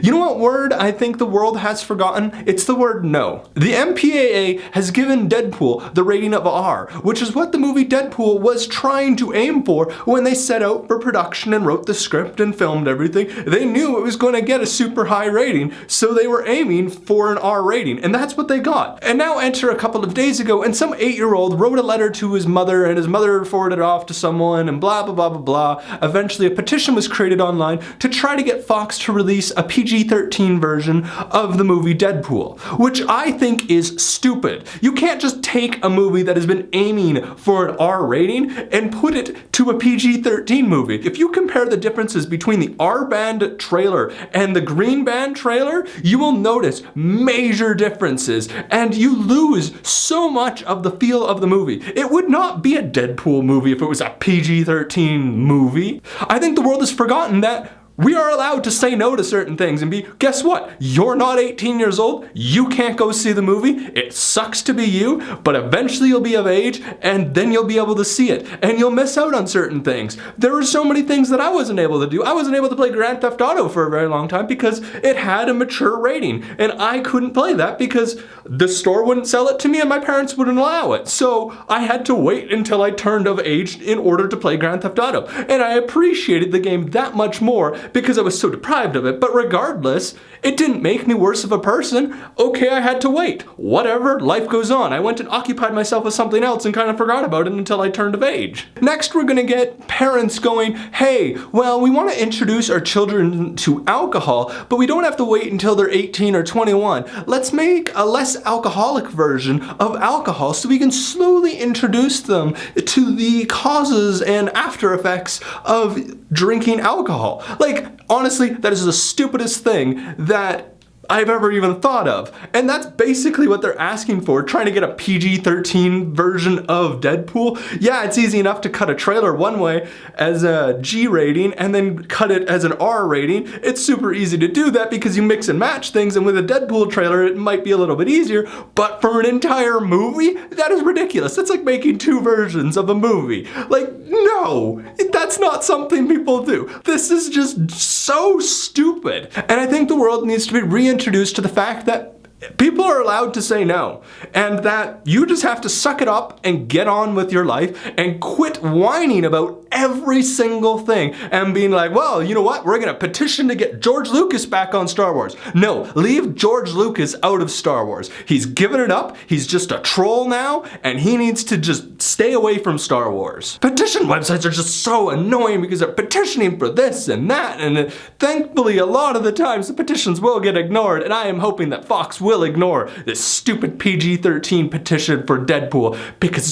You know what word I think the world has forgotten? It's the word no. The MPAA has given Deadpool the rating of R, which is what the movie Deadpool was trying to aim for when they set out for production and wrote the script and filmed everything. They knew it was going to get a super high rating, so they were aiming for an R rating, and that's what they got. And now enter a couple of days ago, and some 8-year-old wrote a letter to his mother, and his mother forwarded it off to someone, and blah, blah, blah, blah, blah. Eventually, a petition was created online to try to get Fox to release a PG-13 version of the movie Deadpool, which I think is stupid. You can't just take a movie that has been aiming for an R rating and put it to a PG-13 movie. If you compare the differences between the R-Band trailer and the Green Band trailer, you will notice major differences, and you lose so much of the feel of the movie. It would not be a Deadpool movie if it was a PG-13 movie. I think the world has forgotten that we are allowed to say no to certain things and be, guess what? You're not 18 years old, you can't go see the movie, it sucks to be you, but eventually you'll be of age and then you'll be able to see it and you'll miss out on certain things. There were so many things that I wasn't able to do. I wasn't able to play Grand Theft Auto for a very long time because it had a mature rating and I couldn't play that because the store wouldn't sell it to me and my parents wouldn't allow it. So I had to wait until I turned of age in order to play Grand Theft Auto. And I appreciated the game that much more because I was so deprived of it, but regardless, it didn't make me worse of a person. Okay, I had to wait. Whatever, life goes on. I went and occupied myself with something else and kind of forgot about it until I turned of age. Next, we're gonna get parents going, hey, well, we wanna introduce our children to alcohol, but we don't have to wait until they're 18 or 21. Let's make a less alcoholic version of alcohol so we can slowly introduce them to the causes and after effects of drinking alcohol. Like, honestly, that is the stupidest thing that I've ever even thought of. And that's basically what they're asking for, trying to get a PG-13 version of Deadpool. Yeah, it's easy enough to cut a trailer one way as a G rating and then cut it as an R rating. It's super easy to do that because you mix and match things, and with a Deadpool trailer it might be a little bit easier, but for an entire movie, that is ridiculous. That's like making two versions of a movie. Like, no, that's not something people do. This is just so stupid. And I think the world needs to be reintroduced to the fact that people are allowed to say no, and that you just have to suck it up and get on with your life and quit whining about every single thing and being like, well, you know what, we're gonna petition to get George Lucas back on Star Wars. No, leave George Lucas out of Star Wars. He's given it up, he's just a troll now, and he needs to just stay away from Star Wars. Petition websites are just so annoying because they're petitioning for this and that, and thankfully a lot of the times the petitions will get ignored, and I am hoping that Fox will ignore this stupid PG-13 petition for Deadpool because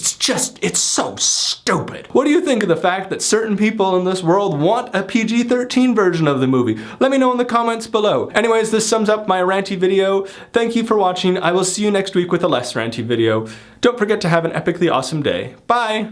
it's so stupid. What do you think of the fact that certain people in this world want a PG-13 version of the movie? Let me know in the comments below. Anyways, this sums up my ranty video. Thank you for watching. I will see you next week with a less ranty video. Don't forget to have an epically awesome day. Bye!